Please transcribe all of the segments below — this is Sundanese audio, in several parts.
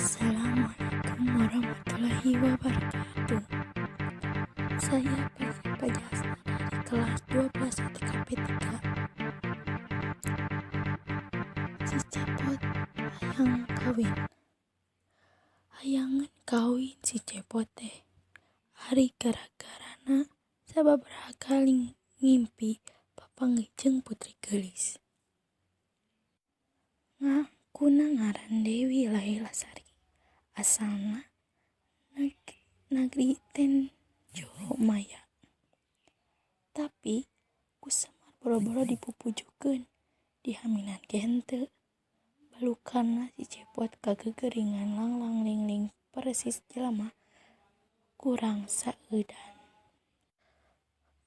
Assalamualaikum warahmatullahi wabarakatuh. Saya Pevita Pajasna dari kelas 12 ATKP 3. Si cepot hayang kawin. Hayangan kawin si cepot teh. Ari gara-garana sababaraha kali ngimpi papanggih putri geulis. Ngakuna ngaran Dewi Lailasari. Asalna negeri Tenjomaya. Tapi ku Semar boro-boro dipupujukeun dihaminan ge henteu. Balukarna si cepot kagegeringan langlang lingling persis jelema kurang saeudan.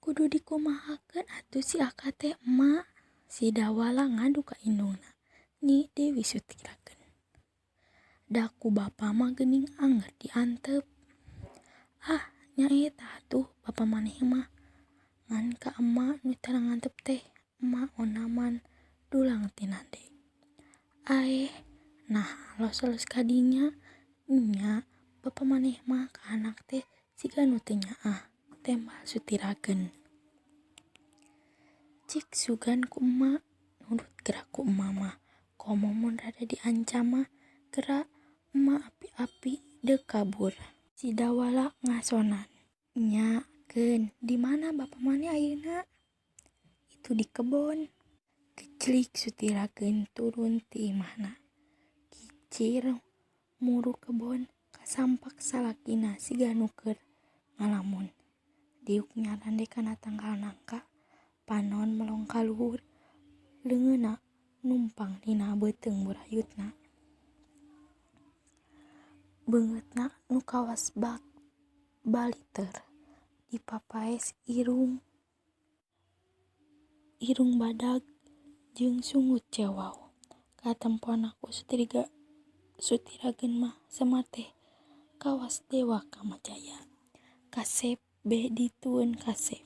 Kudu dikumahakeun atuh si akad teh emak. Si Dawala ngadu ka indungna, Nyi Dewi Sutirakeun. Da ku bapa mah geuning anger diantep. Nyaeta atuh bapa maneh mah. Ngan ka emak nu tara ngantep teh emak onaman dulang tinande. Nah los-los kadinya nya bapa maneh mah ka anak teh siga nu teu nyaah tembal sutirakeun. Cik sugan ku emak nurut gerak ku emak mah. Komo mun rada diancam mah gerak emak api-api deu kabur. Si Dawala ngasonan, "Nya, keun, di mana bapa maneh ayeuna?" "Itu di kebon." Keclik Sutirakeun turun ti imahna. Kicir muru kebon kasampak salakina siga nu keur ngalamun. Diuk nyarande kana tangkal nangka, panon melong ka luhur, leungeunna numpang dina beuteung burayutna. Beungeutna nu kawas baliter dipapaes irung badag jeung sungut cewau. Katemponna ku Sutirageun mah Semar teh kawas dewa kamajaya. Kasep beh ditueun kasep.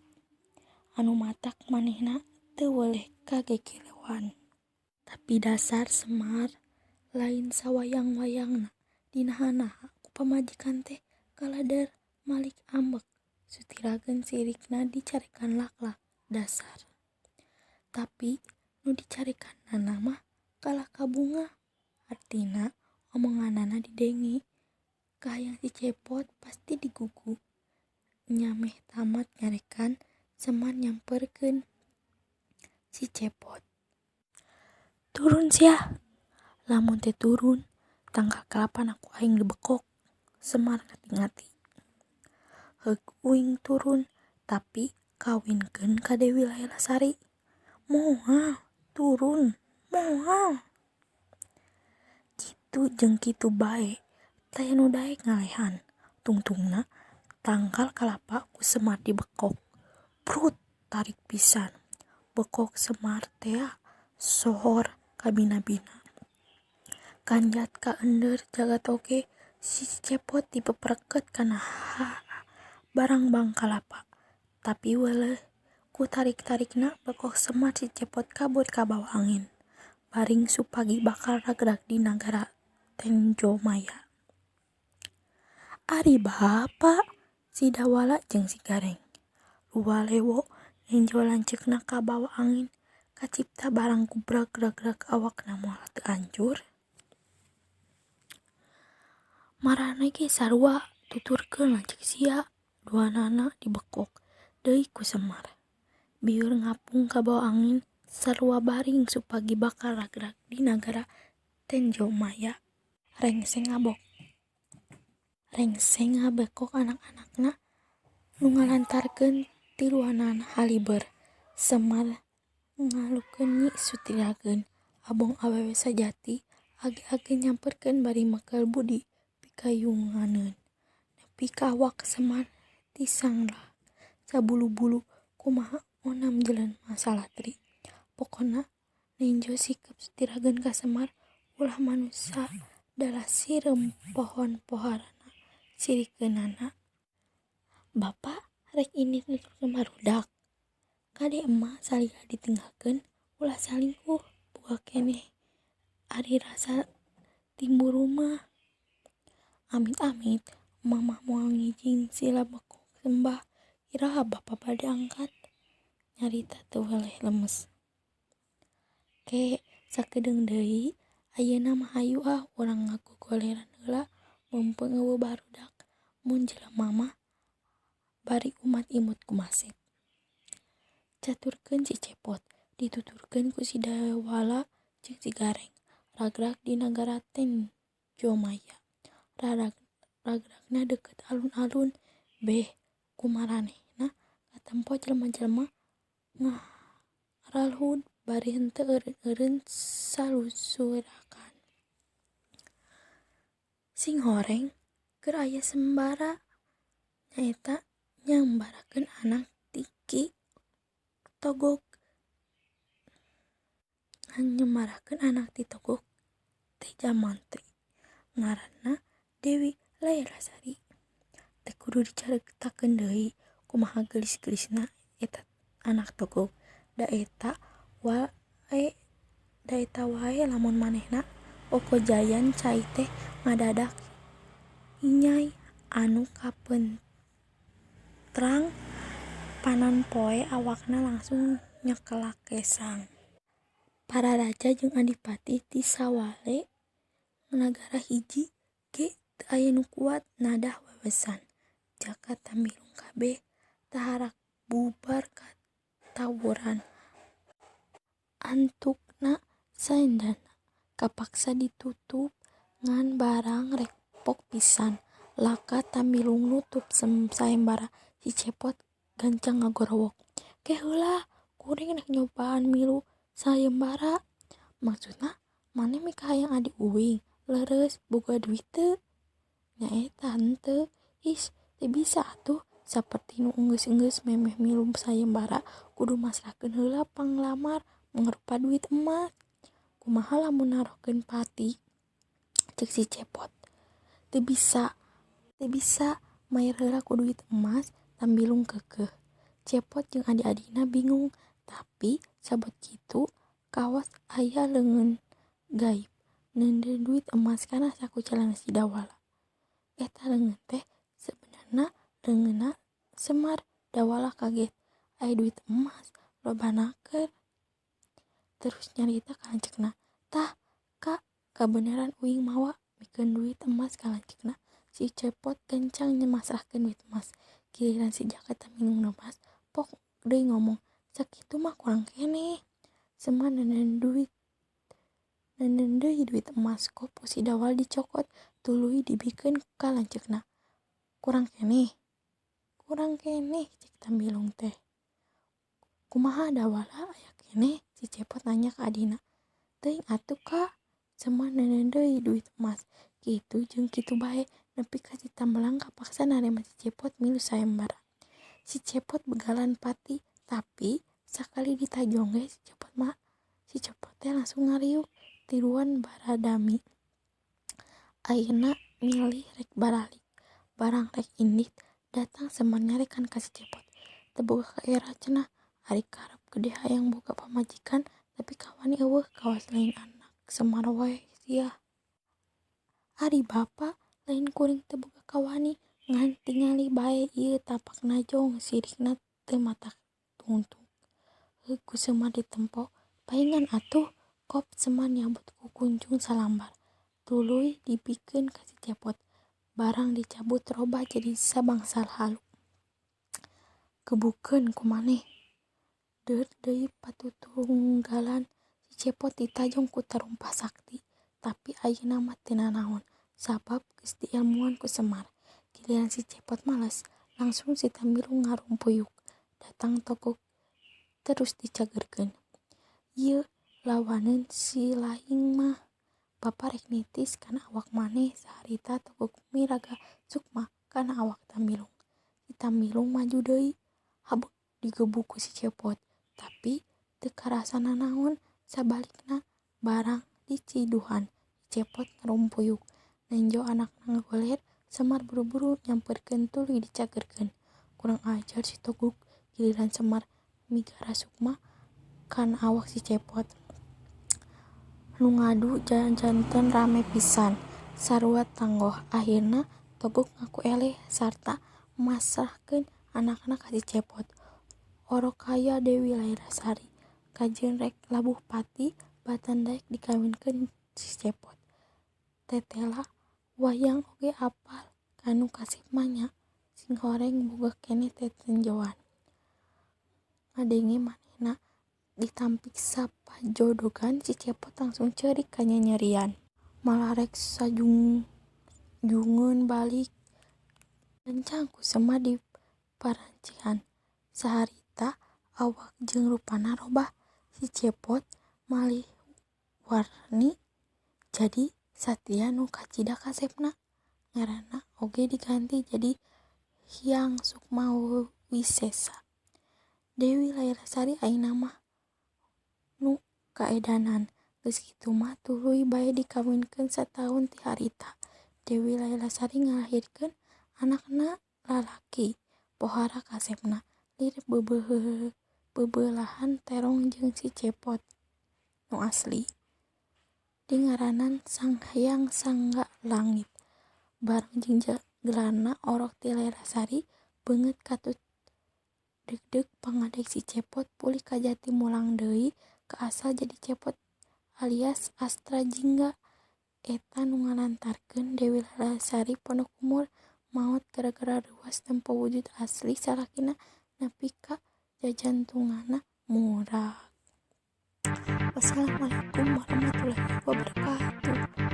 Anu matak manehna teu weleh kagegelewan. Tapi dasar Semar lain sawayang-wayangna dinaha-naha ku pamajikan teh kaladar malik ambek. Sutirageun sirikna dicarekan laklak dasar. Tapi nu dicarekanana mah kalah kabunga. Artina omonganana didenge. Kahayang si cepot pasti digugu. Nya meh tamat ngarekan Semar nyamperkeun si cepot. "Turun sia. Lamun teu turun, tangkal kalapan aku aing dibekok." Semar ngati-ngati. "Heug uing turun, tapi kawinkeun ka Dewi Lailasari." "Moal turun, moal." Kitu jeung kitu bae, teu anu daek ngalehan. Tungtungna tangkal kalapa ku Semar dibekok. Prut tarik pisan. Bekok Semar teh sohor kabina-bina. Kanjat ka ender jagat oge si cepot dipepreket kana barang bang kalapa. Tapi weuleuh ku tarik-tarikna bekok Semar si cepot kabur ka bawah angin. Baring supagi bakal ragrag di nagara Tenjomaya. "Ari bapa," si Dawala jeung si Gareng. Luwalewo nenjo lanceukna ka bawah angin, kacipta barang gubrag-ragrag awakna moal teu ancur. Marana ge sarua tuturkeun lanceuk sia duanana dibekok deui ku Semar. Bieur ngapung ka bawah angin sarua baring supagi bakal ragrag di nagara Tenjomaya. Rengseng ngabekok anak-anakna nu ngalantarkeun tiluanan haliber. Semar ngalukeun Nyi Sutirageun abong awewe sajati age-age nyamperkeun bari mekel budi pikayunganeun. Nepi ka awak Semar tisanglah sabulu-bulu kumaha onam jelema salatri. Pokona nenjo sikep Sutirageun ka Semar ulah manusa dalah sireum pohon-pohorana sirikeunana. "Bapa rek ini nuturkeun barudak. Kade emak saliha ditinggalkeun ulah salingkuh boga keneh ari rasa timbul rumah." Amit-amit mamah moal ngijing sila bekok sembah iraha bapa bade angkat. Nyarita teu weleh lemes. Ke sakedeung deui ayeuna mah hayu urang ngagogoleran heula mumpung eueuh barudak mun jelema mah bari umat imut kumasep. Caturkeun si Cepot dituturkeun ku si Dawala jeung si Gareng. Ragrag di nagara ten Jomaya. Ragragna deukeut alun-alun. Beh kumaranehna katempo jelema-jelema ngaralhud bari henteu eureun-eureun salusurakan. Sing horeng keur aya sembara nyaeta nyambarakeun anak ti Ki Togog. Nyambarakeun anak ti Togog teh Jamantri. Ngaranna Dewi Laerasari. Teu kudu dicaritakeun deui kumaha geulis-geulisna eta anak Togog. Da eta wae lamun manehna okojayan cai teh ngadadak inyai anu kapentrang panon poe awakna langsung nyekelak gesang. Para raja jeung adipati ti sawale nagara hiji ge teu aya nu kuat nadah wewesan. Jagat Tambilung kabeh taharak bubar katawuran. Antukna saendana kapaksa ditutup ngan barang rek pok pisan. Laka Tambilung nutup saembara si Cepot gancang ngagorowok. "Ke heula, kuring rek nyobaan milu saembara." "Maksudna maneh mika hayang adi uwing leres boga duit teu?" "Nyaeta henteu." "Is, teu bisa atuh saperti nu enggeus-enggeus memeh milu saembara kudu masrahkeun heula panglamar mangrupa duit emas." "Kumaha lamun narohkeun pati?" ceuk si Cepot. Teu bisa mayar heula ku duit emas." Tambilung keukeuh. Cepot jeung adi-adina bingung, tapi sabot kitu kawas aya leungeun gaib neundeun duit emas kana sakucelana si Dawala. Eta leungeun teh sebenarna leungeunna Semar. Dawala kaget, "Aya duit emas lobanakeun." Terus nyarita ka lanceukna, "Tah, Kak, kabeneran uing mawa mikeun duit emas," ka lanceukna. Si Cepot gancang masrahkeun duit emas. Giliran si Jagat Tambilung lemas, pok deui ngomong, "Sakitu mah kurang keneh. Semar neuneun deui duit emas." Kopo si Dawala dicokot tuluy dibikeun ka lanceukna. "Kurang keneh?" "Kurang keneh," cek Tambilung teh. "Kumaha Dawala aya keneh?" si Cepot nanya ka adina. "Teuing atuh Kak, Semar neuneun deui duit emas." Kitu jeung kitu bae nepi ka si Tambelang kapaksa narima si Cepot milu saembara. Si Cepot begalan pati, tapi sakali ditajong ge si Cepot teh langsung ngariuk tiluan baradami. Ayeuna milih rek baralik, barang rek indit datang Semar nyarekan ka si Cepot. "Teu boga kaera cenah, ari karep gede hayang boga pamajikan tapi kawani eueuh kawas lain anak Semar wae sia. Ari bapa lain kuring teu boga kawani ngan tingali bae ieu tapak najong sirikna teu mata tungtung." Ku Semar ditempo, "Paingan atuh." Kop Semar nyabut ku kunjung salambar. Tuluy dibikeun ka si Cepot. Barang dicabut robah jadi sabangsal halu. "Kebukeun ku maneh." Deur deui patutunggalan si Cepot ditajong ku Tarumpah Sakti, tapi ayeuna mah teu nanaon sabab geus diilmuan ku Semar. Giliran si Cepot males, langsung si Tambilung ngarumpuyuk. Datang Togog terus dicagerkeun. "Ieu lawaneun si Laing mah. Bapa rek nitis kana awak maneh." Saharita Togog miraga sukma kana awak Tambilung. Si Tambilung maju deui, habeg digebuk ku si Cepot, tapi teu karasa nanaon. Sabalikna barang diciduhan. Si Cepot ngarumpuyuk. Nenjo anakna ngagoler, Semar buru-buru nyampeurkeun tuluy dicagerkeun. Kurang ajar si Togog. Giliran Semar migara sukma kana awak si Cepot. Nu ngadu janten rame pisan. sarua tanggoh. Akhirna Togog ngaku eleh sarta masrahkeun anak-anak ka si Cepot. Orokaya Dewi Lairasari kajeun rek labuh pati batan daek dikawinkeun si Cepot. Tetela wayang oge apal kanu kasep mah nya, sing horeng boga keneh tetenjoan. Ngadenge manehna ditampik sapajodogan si Cepot langsung ceurik ka nyanyerian. Malah rek sajungjungeun balik rencang kusema di parancian. Saharita awak jeung rupana robah, si Cepot malih warni jadi satria nu kacida kasepna. Ngaranna oge diganti jadi Hyang Sukmawisesa. Dewi Lairasari ayeuna mah nu kaedanan. Geus kitu mah tuluy bae dikawinkeun sataun ti harita. Dewi Lairasari ngalahirkeun anakna lalaki, pohara kasepna. Lir bebelahan terong jeung si Cepot nu asli. Dingaranan Sanghyang Sangga Langit. Bareng jeung gelarna Orok ti Lairasari beungeut katut deug-deug pangadeg si Cepot pulih ka Jatimulang deui kaasal jadi Cepot alias Astra Jingga. Eta nu ngalantarkeun Dewi Lairasari pondok umur maot gara-gara ruas tempo wujud asli salakina nepi ka jajantungana murag. Wassalamualaikum warahmatullahi wabarakatuh.